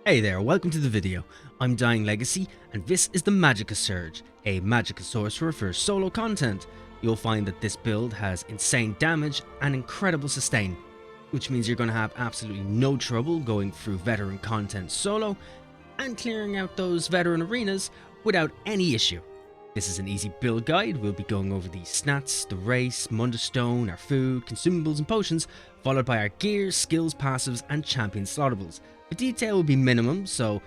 Hey there, welcome to the video. I'm Dying Legacy, and this is the Magicka Surge, a Magicka Sorcerer for solo content. You'll find that this build has insane damage and incredible sustain, which means you're going to have absolutely no trouble going through veteran content solo and clearing out those veteran arenas without any issue. This is an easy build guide. We'll be going over the stats, the race, Mundus stone, our food, consumables and potions, followed by our gear, skills, passives and champion slaughterables. The detail will be minimum, so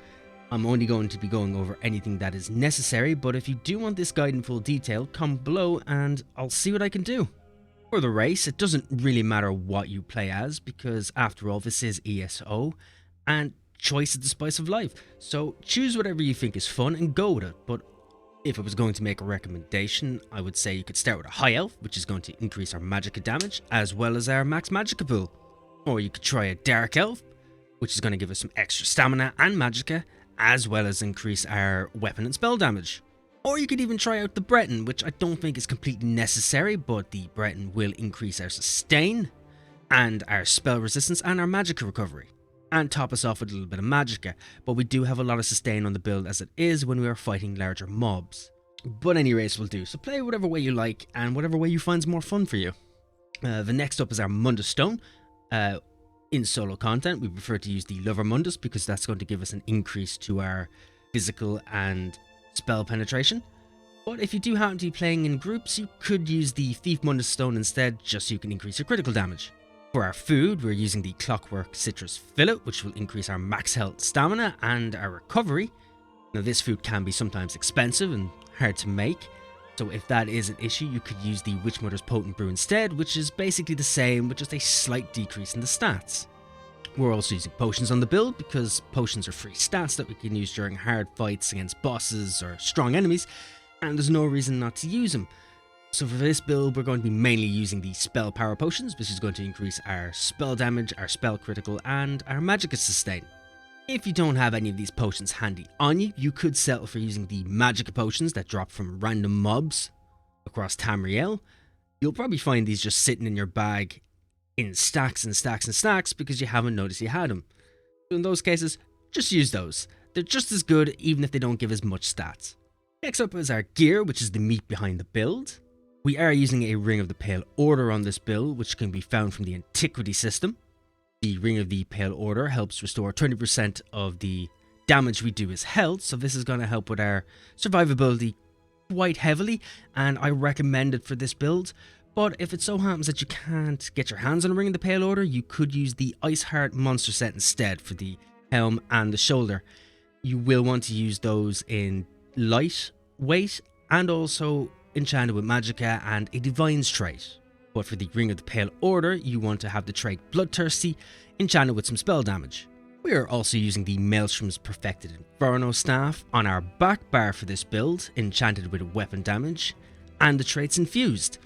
I'm only going to be going over anything that is necessary, but if you do want this guide in full detail, comment below and I'll see what I can do. For the race, it doesn't really matter what you play as, because after all this is ESO, and choice is the spice of life, so choose whatever you think is fun and go with it. But if I was going to make a recommendation, I would say you could start with a high elf, which is going to increase our magicka damage, as well as our max magicka pool. Or you could try a dark elf, which is going to give us some extra stamina and magicka, as well as increase our weapon and spell damage. Or you could even try out the Breton, which I don't think is completely necessary, but the Breton will increase our sustain, and our spell resistance and our magicka recovery. And top us off with a little bit of magicka, but we do have a lot of sustain on the build as it is when we are fighting larger mobs. But any race will do, so play whatever way you like, and whatever way you find more fun for you. The next up is our Mundus stone. In solo content, we prefer to use the Lover Mundus because that's going to give us an increase to our physical and spell penetration. But if you do happen to be playing in groups, you could use the Thief Mundus stone instead, just so you can increase your critical damage. For our food, we're using the Clockwork Citrus Fillet, which will increase our max health, stamina and our recovery. Now this food can be sometimes expensive and hard to make, so if that is an issue, you could use the Witch Mother's Potent Brew instead, which is basically the same with just a slight decrease in the stats. We're also using potions on the build because potions are free stats that we can use during hard fights against bosses or strong enemies, and there's no reason not to use them. So for this build, we're going to be mainly using the Spell Power Potions, which is going to increase our spell damage, our spell critical, and our magicka sustain. If you don't have any of these potions handy on you, you could settle for using the magicka potions that drop from random mobs across Tamriel. You'll probably find these just sitting in your bag in stacks and stacks and stacks because you haven't noticed you had them. So in those cases, just use those. They're just as good even if they don't give as much stats. Next up is our gear, which is the meat behind the build. We are using a Ring of the Pale Order on this build, which can be found from the Antiquity system. The Ring of the Pale Order helps restore 20% of the damage we do as health, so this is going to help with our survivability quite heavily, and I recommend it for this build. But if it so happens that you can't get your hands on a Ring of the Pale Order, you could use the Ice Heart monster set instead for the helm and the shoulder. You will want to use those in light weight and also enchanted with magicka and a Divine's trait. But for the Ring of the Pale Order, you want to have the trait Bloodthirsty, enchanted with some spell damage. We are also using the Maelstrom's Perfected Inferno Staff on our back bar for this build, enchanted with weapon damage, and the traits Infused.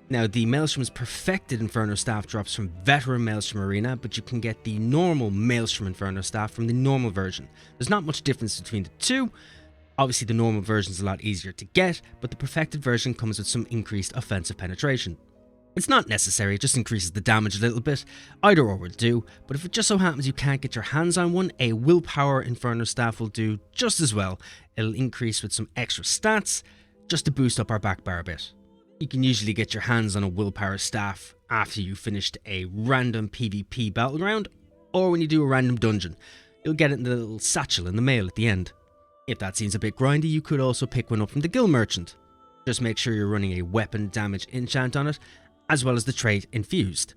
Now the Maelstrom's Perfected Inferno Staff drops from Veteran Maelstrom Arena, but you can get the normal Maelstrom Inferno Staff from the normal version. There's not much difference between the two. Obviously the normal version is a lot easier to get, but the Perfected version comes with some increased offensive penetration. It's not necessary, it just increases the damage a little bit. Either or will do, but if it just so happens you can't get your hands on one, a Willpower Inferno Staff will do just as well. It'll increase with some extra stats, just to boost up our back bar a bit. You can usually get your hands on a Willpower Staff after you finished a random PvP battleground, or when you do a random dungeon. You'll get it in the little satchel in the mail at the end. If that seems a bit grindy, you could also pick one up from the Guild Merchant. Just make sure you're running a weapon damage enchant on it, as well as the trait Infused.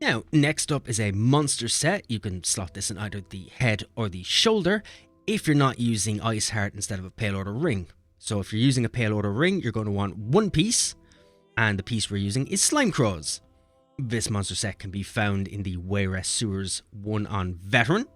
Now, next up is a monster set. You can slot this in either the head or the shoulder if you're not using Ice Heart instead of a Pale Order ring. So if you're using a Pale Order ring, you're going to want one piece, and the piece we're using is Slime Crows. This monster set can be found in the Wayrest Sewers 1 on Veteran,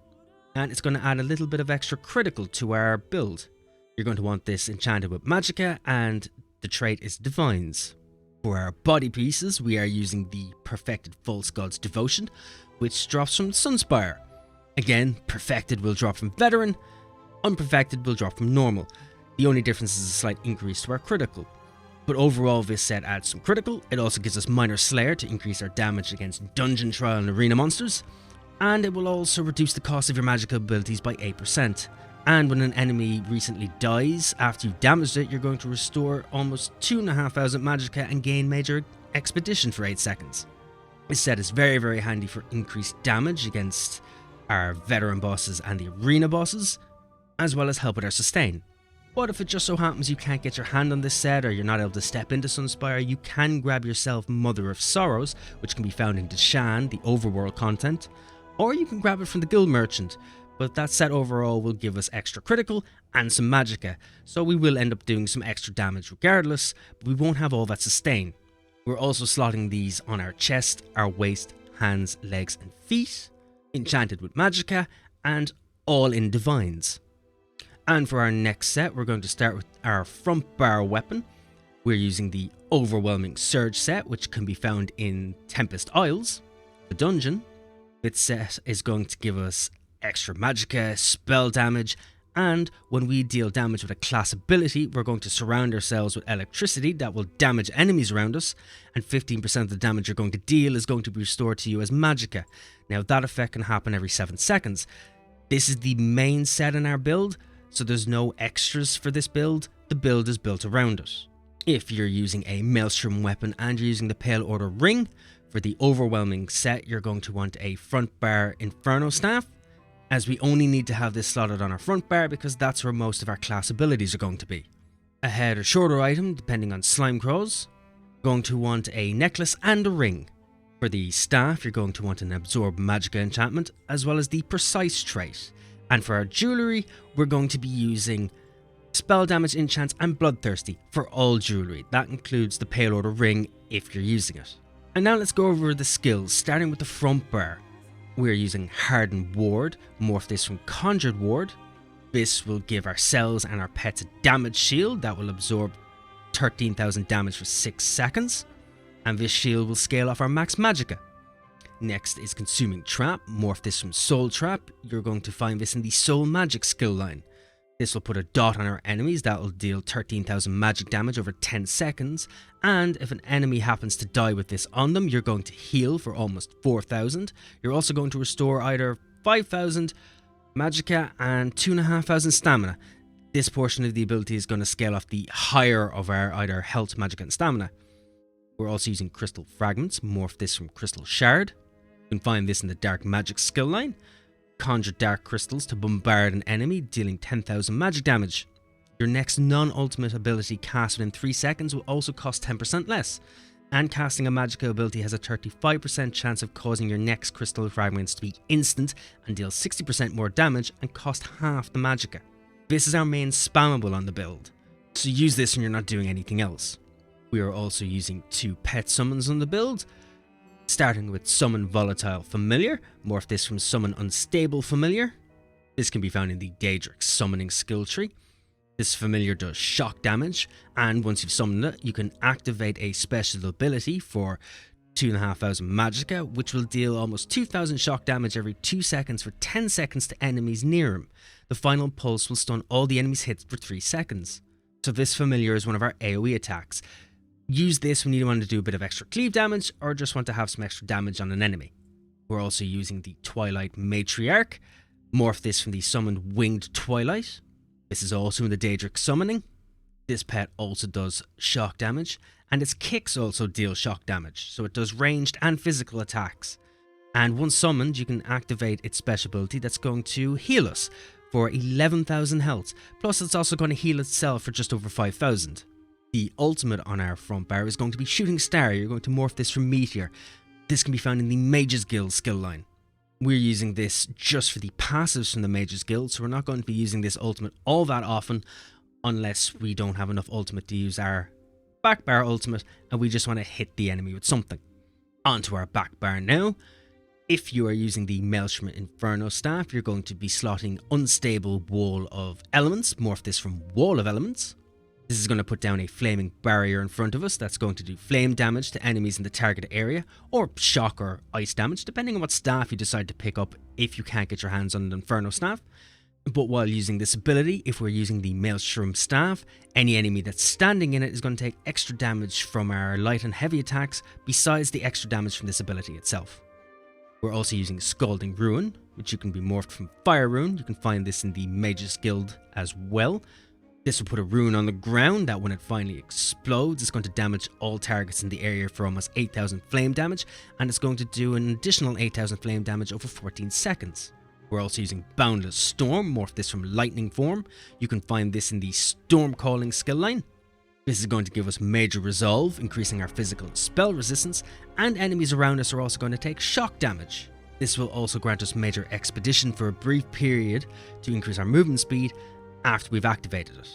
and it's going to add a little bit of extra critical to our build. You're going to want this enchanted with magicka, and the trait is Divines. For our body pieces, we are using the Perfected False God's Devotion, which drops from Sunspire. Again, Perfected will drop from Veteran, Unperfected will drop from Normal. The only difference is a slight increase to our critical. But overall, this set adds some critical. It also gives us Minor Slayer to increase our damage against Dungeon Trial and Arena monsters. and it will also reduce the cost of your magical abilities by 8%. And when an enemy recently dies after you've damaged it, you're going to restore almost 2,500 Magicka and gain major expedition for 8 seconds. This set is very handy for increased damage against our veteran bosses and the arena bosses, as well as help with our sustain. But if it just so happens you can't get your hand on this set, or you're not able to step into Sunspire, you can grab yourself Mother of Sorrows, which can be found in Deshan, the overworld content, or you can grab it from the Guild Merchant. But that set overall will give us extra critical and some Magicka, so we will end up doing some extra damage regardless, but we won't have all that sustain. We're also slotting these on our chest, our waist, hands, legs and feet, enchanted with Magicka, and all in Divines. And for our next set, we're going to start with our front bar weapon. We're using the Overwhelming Surge set, which can be found in Tempest Isles, the dungeon. This set is going to give us extra Magicka, spell damage, and when we deal damage with a class ability, we're going to surround ourselves with electricity that will damage enemies around us, and 15% of the damage you're going to deal is going to be restored to you as Magicka. Now that effect can happen every 7 seconds. This is the main set in our build, so there's no extras for this build. The build is built around it. If you're using a Maelstrom weapon and you're using the Pale Order Ring, for the Overwhelming set you're going to want a front bar Inferno Staff, as we only need to have this slotted on our front bar because that's where most of our class abilities are going to be. A head or shoulder item, depending on slime crawls, going to want a necklace and a ring. For the staff, you're going to want an Absorb Magicka enchantment, as well as the Precise trait. And for our jewellery, we're going to be using spell damage enchants and Bloodthirsty for all jewellery. That includes the Pale Order ring if you're using it. And now let's go over the skills, starting with the front bar. We're using Hardened Ward, morph this from Conjured Ward. This will give ourselves and our pets a damage shield that will absorb 13,000 damage for 6 seconds. And this shield will scale off our max Magicka. Next is Consuming Trap, morph this from Soul Trap. You're going to find this in the Soul Magic skill line. This will put a dot on our enemies that will deal 13,000 magic damage over 10 seconds, and if an enemy happens to die with this on them, you're going to heal for almost 4,000. You're also going to restore either 5,000 Magicka and 2,500 stamina. This portion of the ability is going to scale off the higher of our either health, Magicka and stamina. We're also using Crystal Fragments, morph this from Crystal Shard. You can find this in the Dark Magic skill line. Conjure dark crystals to bombard an enemy, dealing 10,000 magic damage. Your next non-ultimate ability cast within 3 seconds will also cost 10% less, and casting a Magicka ability has a 35% chance of causing your next crystal fragments to be instant and deal 60% more damage and cost half the Magicka. This is our main spammable on the build, so use this when you're not doing anything else. We are also using 2 pet summons on the build. Starting with Summon Volatile Familiar, morph this from Summon Unstable Familiar. This can be found in the Daedric Summoning skill tree. This familiar does shock damage, and once you've summoned it, you can activate a special ability for 2,500 Magicka, which will deal almost 2,000 shock damage every 2 seconds for 10 seconds to enemies near him. The final pulse will stun all the enemies hits for 3 seconds. So this familiar is one of our AoE attacks. Use this when you want to do a bit of extra cleave damage or just want to have some extra damage on an enemy. We're also using the Twilight Matriarch. Morph this from the summoned Winged Twilight. This is also in the Daedric Summoning. This pet also does shock damage, and its kicks also deal shock damage, so it does ranged and physical attacks. And once summoned, you can activate its special ability that's going to heal us for 11,000 health, plus it's also going to heal itself for just over 5,000. The ultimate on our front bar is going to be Shooting Star. You're going to morph this from Meteor. This can be found in the Mage's Guild skill line. We're using this just for the passives from the Mage's Guild, so we're not going to be using this ultimate all that often unless we don't have enough ultimate to use our back bar ultimate and we just want to hit the enemy with something. Onto our back bar now. If you are using the Maelstrom Inferno Staff, you're going to be slotting Unstable Wall of Elements. Morph this from Wall of Elements. This is going to put down a flaming barrier in front of us that's going to do flame damage to enemies in the target area, or shock or ice damage, depending on what staff you decide to pick up if you can't get your hands on an Inferno Staff. But while using this ability, if we're using the Maelstrom Staff, any enemy that's standing in it is going to take extra damage from our light and heavy attacks, besides the extra damage from this ability itself. We're also using Scalding Ruin, which you can be morphed from Fire Rune. You can find this in the Mage's Guild as well. This will put a rune on the ground that when it finally explodes, it's going to damage all targets in the area for almost 8,000 flame damage, and it's going to do an additional 8,000 flame damage over 14 seconds. We're also using Boundless Storm, morph this from Lightning form. You can find this in the Storm Calling skill line. This is going to give us Major Resolve, increasing our physical and spell resistance, and enemies around us are also going to take shock damage. This will also grant us Major Expedition for a brief period to increase our movement speed after we've activated it.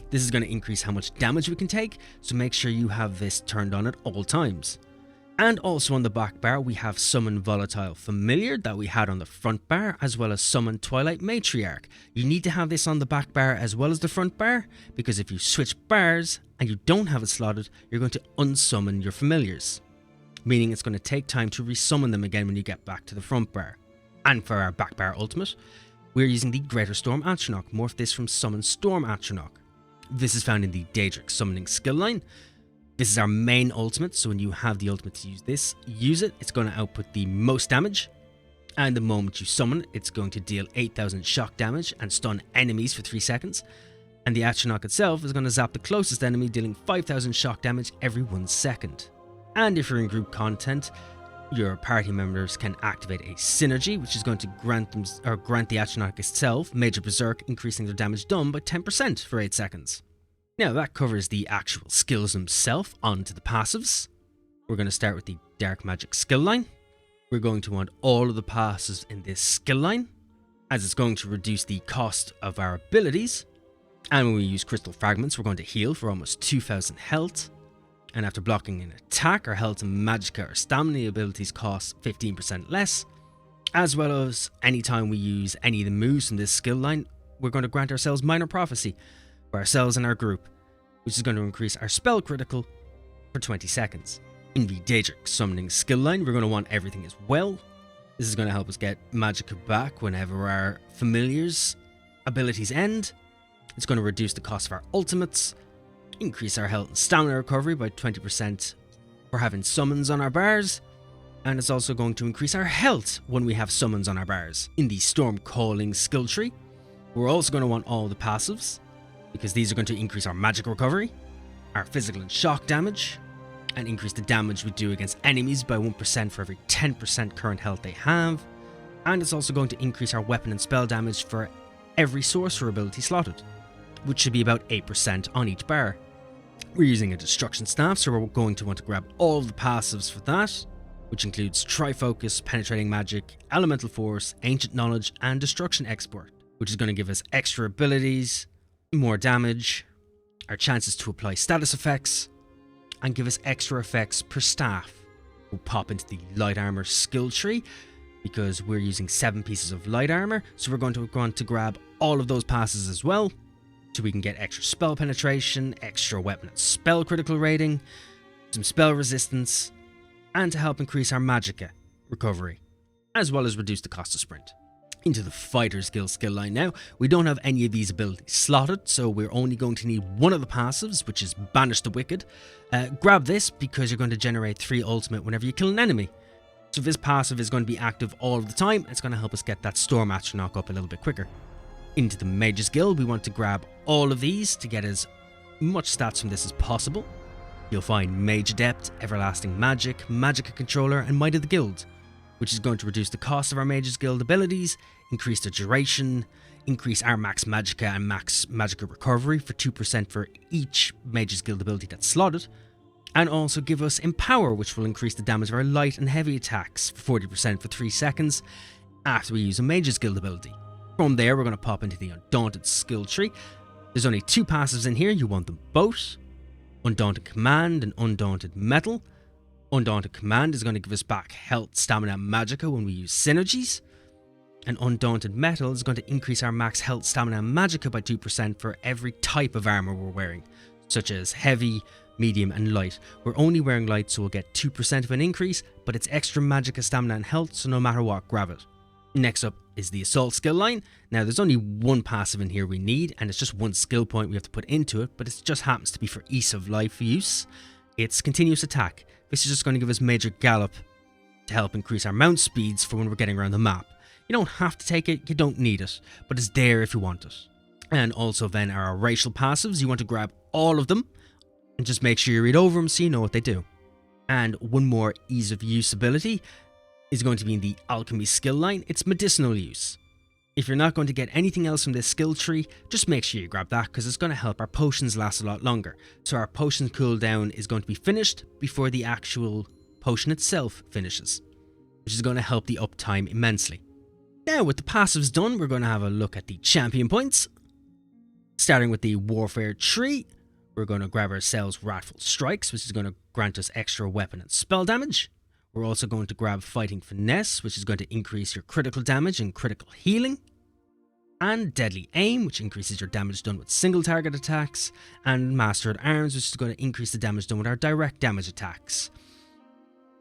This is going to increase how much damage we can take, so make sure you have this turned on at all times. And also on the back bar we have Summon Volatile Familiar that we had on the front bar, as well as Summon Twilight Matriarch. You need to have this on the back bar as well as the front bar, because if you switch bars and you don't have it slotted, you're going to unsummon your familiars, meaning it's going to take time to resummon them again when you get back to the front bar. And for our back bar ultimate, we're using the Greater Storm Atronach, morph this from Summon Storm Atronach. This is found in the Daedric Summoning skill line. This is our main ultimate, so when you have the ultimate to use this, use it. It's going to output the most damage, and the moment you summon it, it's going to deal 8,000 shock damage and stun enemies for 3 seconds. And the Atronach itself is going to zap the closest enemy, dealing 5,000 shock damage every 1 second. And if you're in group content, your party members can activate a synergy, which is going to grant the Atronach itself Major Berserk, increasing their damage done by 10% for 8 seconds. Now that covers the actual skills themselves. On to the passives. We're going to start with the Dark Magic skill line. We're going to want all of the passives in this skill line, as it's going to reduce the cost of our abilities. And when we use Crystal Fragments, we're going to heal for almost 2,000 health. And after blocking an attack, our health and magicka or stamina abilities cost 15% less. As well as anytime we use any of the moves in this skill line, we're going to grant ourselves Minor Prophecy for ourselves and our group, which is going to increase our spell critical for 20 seconds. In the Daedric Summoning skill line, we're going to want everything as well. This is going to help us get magicka back whenever our familiars' abilities end. It's going to reduce the cost of our ultimates, increase our health and stamina recovery by 20% for having summons on our bars, and it's also going to increase our health when we have summons on our bars. In the Storm Calling skill tree, we're also going to want all the passives, because these are going to increase our magic recovery, our physical and shock damage, and increase the damage we do against enemies by 1% for every 10% current health they have. And it's also going to increase our weapon and spell damage for every sorcerer ability slotted, which should be about 8% on each bar. We're using a Destruction Staff, so we're going to want to grab all of the passives for that, which includes Trifocus, Penetrating Magic, Elemental Force, Ancient Knowledge, and Destruction Export, which is going to give us extra abilities, more damage, our chances to apply status effects, and give us extra effects per staff. We'll pop into the Light Armor skill tree, because we're using 7 pieces of light armor, so we're going to want to grab all of those passes as well, so we can get extra spell penetration, extra weapon and spell critical rating, some spell resistance, and to help increase our magicka recovery, as well as reduce the cost of sprint. Into the Fighter's Guild skill line now. We don't have any of these abilities slotted, so we're only going to need one of the passives, which is Banish the Wicked. Grab this because you're going to generate 3 ultimate whenever you kill an enemy. So this passive is going to be active all of the time. It's going to help us get that Storm Atronach up a little bit quicker. Into the Mage's Guild, we want to grab all of these to get as much stats from this as possible. You'll find Mage Adept, Everlasting Magic, Magicka Controller, and Might of the Guild, which is going to reduce the cost of our Mage's Guild abilities, increase the duration, increase our max magicka and max magicka recovery for 2% for each Mage's Guild ability that's slotted, and also give us Empower, which will increase the damage of our light and heavy attacks for 40% for 3 seconds after we use a Mage's Guild ability. From there, we're going to pop into the Undaunted skill tree. There's only 2 passives in here. You want them both. Undaunted Command and Undaunted Metal. Undaunted Command is going to give us back health, stamina, and magicka when we use synergies. And Undaunted Metal is going to increase our max health, stamina, and magicka by 2% for every type of armor we're wearing, such as heavy, medium, and light. We're only wearing light, so we'll get 2% of an increase, but it's extra magicka, stamina, and health, so no matter what, grab it. Next up is the Assault skill line. Now there's only 1 passive in here we need, and it's just 1 skill point we have to put into it, but it just happens to be for ease of life use. It's Continuous Attack. This is just going to give us Major Gallop to help increase our mount speeds for when we're getting around the map. You don't have to take it, you don't need it, but it's there if you want it. And also then our racial passives, you want to grab all of them and just make sure you read over them so you know what they do. And one more ease of use ability is going to be in the alchemy skill line. It's medicinal use. If you're not going to get anything else from this skill tree, just make sure you grab that because it's going to help our potions last a lot longer. So our potion cooldown is going to be finished before the actual potion itself finishes, which is going to help the uptime immensely. Now with the passives done, we're going to have a look at the champion points. Starting with the warfare tree, we're going to grab ourselves Wrathful Strikes, which is going to grant us extra weapon and spell damage. We're also going to grab Fighting Finesse, which is going to increase your critical damage and critical healing. And Deadly Aim, which increases your damage done with single target attacks. And Master at Arms, which is going to increase the damage done with our direct damage attacks.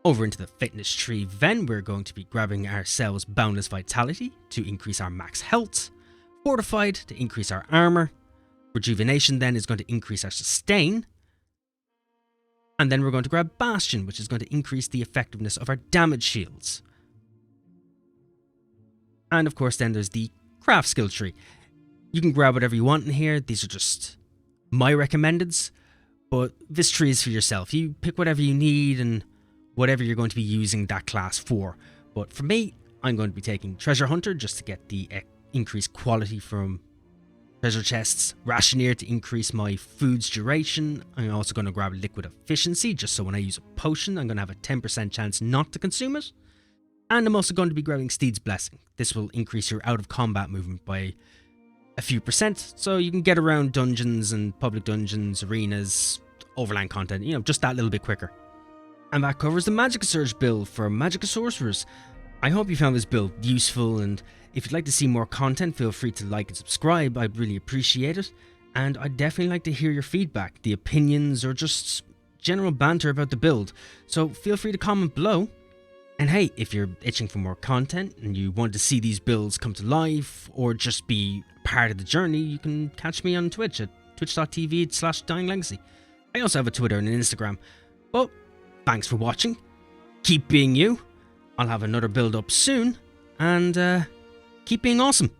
Over into the fitness tree then, we're going to be grabbing ourselves Boundless Vitality to increase our max health. Fortified to increase our armor. Rejuvenation then is going to increase our sustain. And then we're going to grab Bastion, which is going to increase the effectiveness of our damage shields. And of course then there's the craft skill tree. You can grab whatever you want in here. These are just my recommendeds. But this tree is for yourself. You pick whatever you need and whatever you're going to be using that class for. But for me, I'm going to be taking Treasure Hunter just to get the increased quality from treasure chests, Rationeer to increase my food's duration. I'm also going to grab Liquid Efficiency just so when I use a potion I'm going to have a 10% chance not to consume it. And I'm also going to be grabbing Steed's Blessing. This will increase your out of combat movement by a few percent so you can get around dungeons and public dungeons, arenas, overland content, just that little bit quicker. And that covers the Magicka Surge build for Magicka Sorcerers. I hope you found this build useful, and if you'd like to see more content, feel free to like and subscribe. I'd really appreciate it. And I'd definitely like to hear your feedback, the opinions, or just general banter about the build. So feel free to comment below. And hey, if you're itching for more content and you want to see these builds come to life or just be part of the journey, you can catch me on Twitch at twitch.tv/dyinglegacy. I also have a Twitter and an Instagram. Well, thanks for watching. Keep being you. I'll have another build up soon. And keep being awesome.